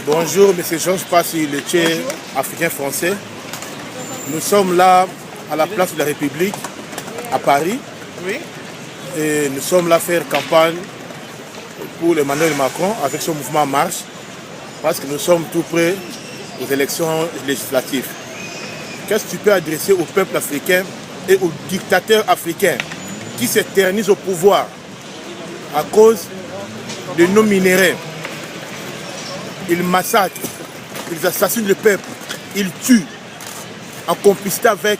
Bonjour, M. Georges Passy, le Tché africain-français. Nous sommes là à la place de la République, à Paris. Oui. Et nous sommes là faire campagne pour Emmanuel Macron avec son mouvement En Marche, parce que nous sommes tout près aux élections législatives. Qu'est-ce que tu peux adresser au peuple africain et aux dictateurs africains qui s'éternisent au pouvoir à cause de nos minéraux? Ils massacrent, ils assassinent le peuple, ils tuent en complicité avec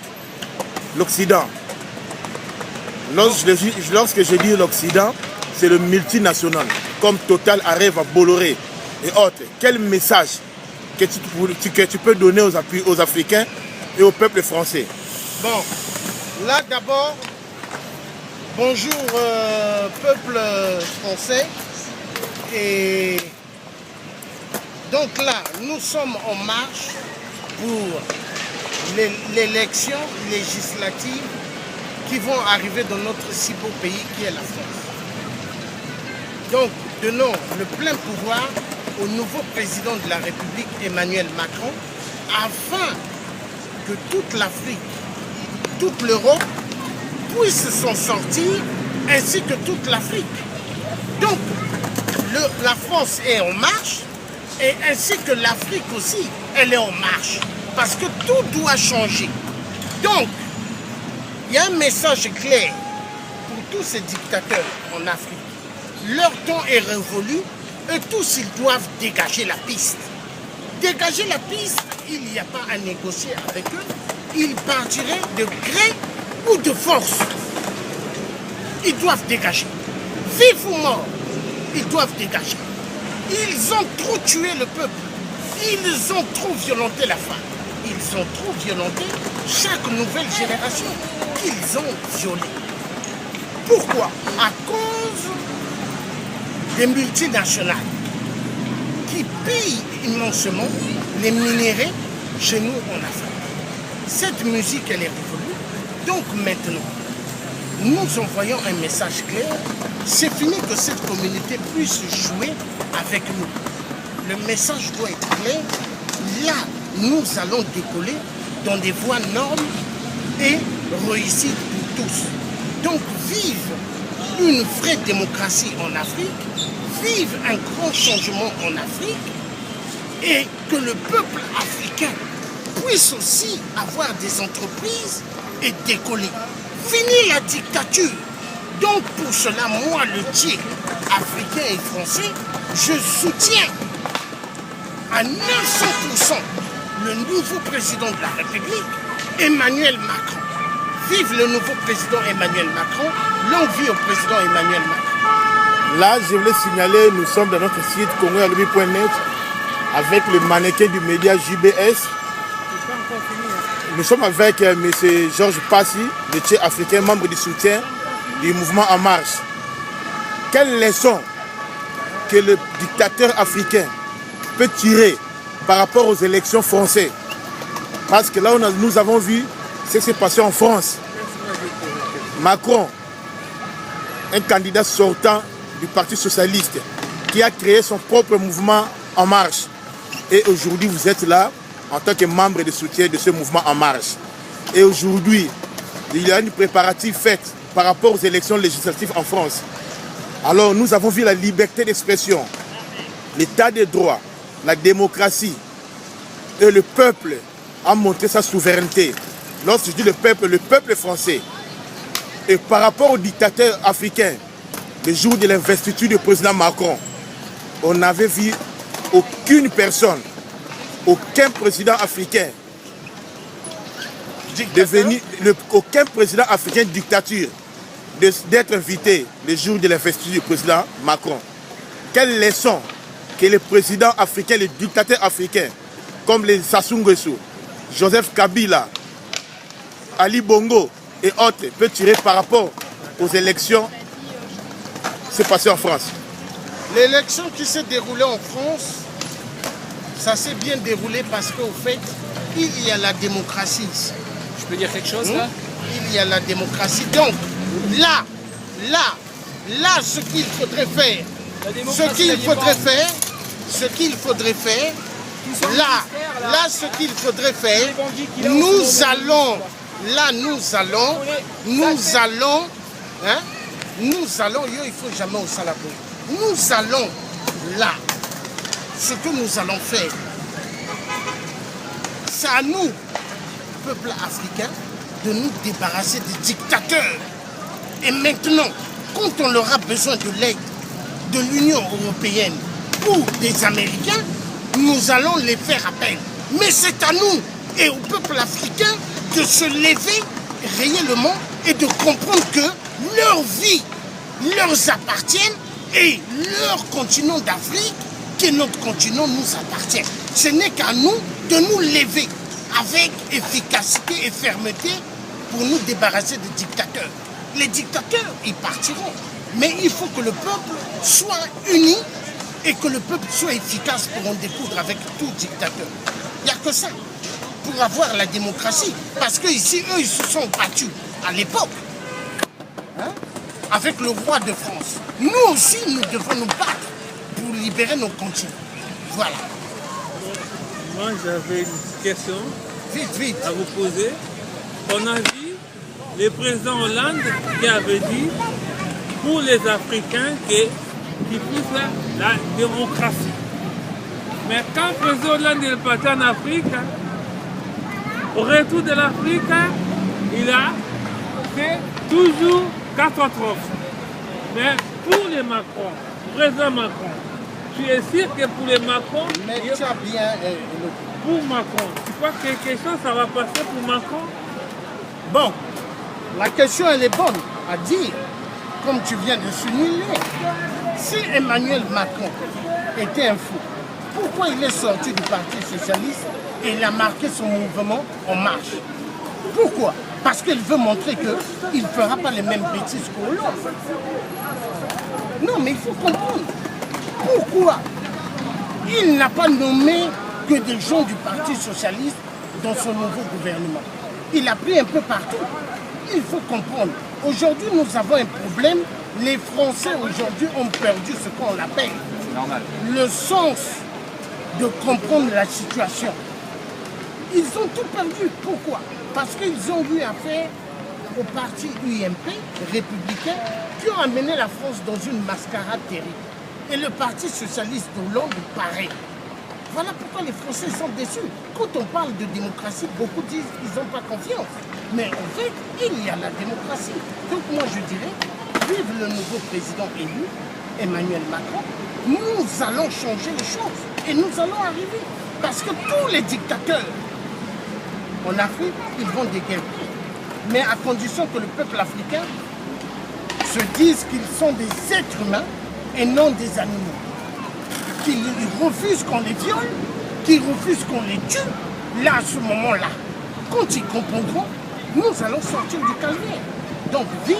l'Occident. Lorsque je dis l'Occident, c'est le multinational, comme Total, Areva, Bolloré et autres. Quel message que tu peux donner aux Africains et au peuple français? Bon, là d'abord, bonjour peuple français. Et donc là, nous sommes en marche pour l'élection législative qui vont arriver dans notre si beau pays qui est la France. Donc, donnons le plein pouvoir au nouveau président de la République, Emmanuel Macron, afin que toute l'Afrique, toute l'Europe puisse s'en sortir, ainsi que toute l'Afrique. Donc, la France est en marche, et ainsi que l'Afrique aussi, elle est en marche. Parce que tout doit changer. Donc, il y a un message clair pour tous ces dictateurs en Afrique. Leur temps est révolu et tous ils doivent dégager la piste. Dégager la piste, il n'y a pas à négocier avec eux. Ils partiraient de gré ou de force. Ils doivent dégager. Vif ou mort, ils doivent dégager. Ils ont trop tué le peuple. Ils ont trop violenté la femme. Ils ont trop violenté chaque nouvelle génération qu'ils ont violée. Pourquoi? À cause des multinationales qui pillent immensément les minéraux chez nous en Afrique. Cette musique, elle est révolue. Donc maintenant, nous envoyons un message clair. C'est fini que cette communauté puisse jouer avec nous. Le message doit être clair. Là, nous allons décoller dans des voies normes et réussites pour tous. Donc, vive une vraie démocratie en Afrique, vive un grand changement en Afrique et que le peuple africain puisse aussi avoir des entreprises et décoller. Fini la dictature. Donc, pour cela, moi, le Tché africain et français, je soutiens à 900% le nouveau président de la République, Emmanuel Macron. Vive le nouveau président Emmanuel Macron, longue vie au président Emmanuel Macron. Là, je voulais signaler, nous sommes dans notre site congoalumi.net avec le mannequin du média JBS. Nous sommes avec M. Georges Passy, le Tché africain, membre du soutien du mouvement En Marche. Quelle leçon que le dictateur africain peut tirer par rapport aux élections françaises? Parce que là, nous avons vu ce qui s'est passé en France. Macron, un candidat sortant du Parti socialiste, qui a créé son propre mouvement En Marche. Et aujourd'hui, vous êtes là en tant que membre de soutien de ce mouvement En Marche. Et aujourd'hui, il y a une préparative faite par rapport aux élections législatives en France. Alors, nous avons vu la liberté d'expression, l'état de droit, la démocratie, et le peuple a montré sa souveraineté. Lorsque je dis le peuple français. Et par rapport aux dictateurs africains, le jour de l'investiture du président Macron, on n'avait vu aucune personne, aucun président africain aucun président africain de dictature d'être invité le jour de l'investiture du président Macron. Quelle leçon que les présidents africains, les dictateurs africains, comme les Sassou Nguesso, Joseph Kabila, Ali Bongo et autres, peuvent tirer par rapport aux élections qui s'est passées en France? L'élection qui s'est déroulée en France, ça s'est bien déroulé parce qu'au fait, il y a la démocratie. Je peux dire quelque chose là? Il y a la démocratie. Donc, là, ce qu'il faudrait faire, ce qu'il faudrait faire, là, ce qu'il faudrait faire, nous allons, il faut jamais au salabo. Nous allons là, ce que nous allons faire, c'est à nous, peuple africain, de nous débarrasser des dictateurs. Et maintenant, quand on aura besoin de l'aide de l'Union européenne ou des Américains, nous allons les faire appel. Mais c'est à nous et au peuple africain de se lever réellement et de comprendre que leur vie leur appartient et leur continent d'Afrique, qui est notre continent, nous appartient. Ce n'est qu'à nous de nous lever avec efficacité et fermeté pour nous débarrasser des dictateurs. Les dictateurs, ils partiront. Mais il faut que le peuple soit uni et que le peuple soit efficace pour en découdre avec tout dictateur. Il n'y a que ça pour avoir la démocratie. Parce qu'ici, eux, ils se sont battus à l'époque avec le roi de France. Nous aussi, nous devons nous battre pour libérer nos continents. Voilà. Moi, j'avais une question Vite. à vous poser. On a vu le président Hollande qui avait dit pour les Africains qui poussent la démocratie. Mais quand le président Hollande est parti en Afrique, au retour de l'Afrique, il a fait toujours catastrophe. Mais pour les Macron, président Macron, tu es sûr que pour les Macron, Mais tu as bien... pour Macron, tu crois que quelque chose ça va passer pour Macron? Bon, la question elle est bonne à dire, comme tu viens de souligner. Si Emmanuel Macron était un fou, pourquoi il est sorti du Parti Socialiste et il a marqué son mouvement En Marche? Pourquoi? Parce qu'il veut montrer qu'il ne fera pas les mêmes bêtises qu'Hollande. Non, mais il faut comprendre. Pourquoi il n'a pas nommé que des gens du Parti Socialiste dans son nouveau gouvernement? Il a pris un peu partout. Il faut comprendre. Aujourd'hui, nous avons un problème. Les Français aujourd'hui ont perdu ce qu'on appelle le sens de comprendre la situation. Ils ont tout perdu. Pourquoi? Parce qu'ils ont eu affaire au parti UMP, républicain, qui ont amené la France dans une mascarade terrible. Et le Parti Socialiste d'Hollande, pareil. Voilà pourquoi les Français sont déçus. Quand on parle de démocratie, beaucoup disent qu'ils n'ont pas confiance. Mais en fait, il y a la démocratie. Donc moi je dirais, vive le nouveau président élu, Emmanuel Macron, nous allons changer les choses. Et nous allons arriver. Parce que tous les dictateurs en Afrique, ils vont déguerpir. Mais à condition que le peuple africain se dise qu'ils sont des êtres humains et non des animaux. Qu'ils refusent qu'on les viole, qu'ils refusent qu'on les tue. Là, à ce moment-là, quand ils comprendront, nous allons sortir du calvaire. Donc vive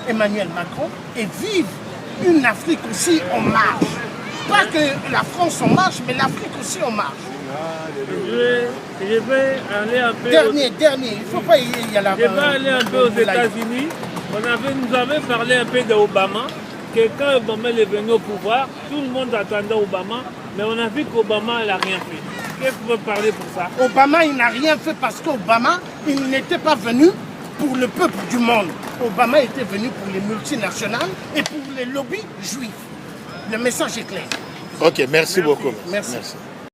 Emmanuel Macron et vive une Afrique aussi en marche. Pas que la France en marche, mais l'Afrique aussi en marche. Je vais aller un peu... Dernier, il ne faut pas y aller. Je vais aller un peu aux États-Unis. Nous avait parlé un peu d'Obama, que quand Obama est venu au pouvoir, tout le monde attendait Obama, mais on a vu qu'Obama n'a rien fait. Qu'est-ce que vous parlez pour ça? Obama, il n'a rien fait parce qu'Obama, il n'était pas venu pour le peuple du monde. Obama était venu pour les multinationales et pour les lobbies juifs. Le message est clair. Ok, merci beaucoup. Merci.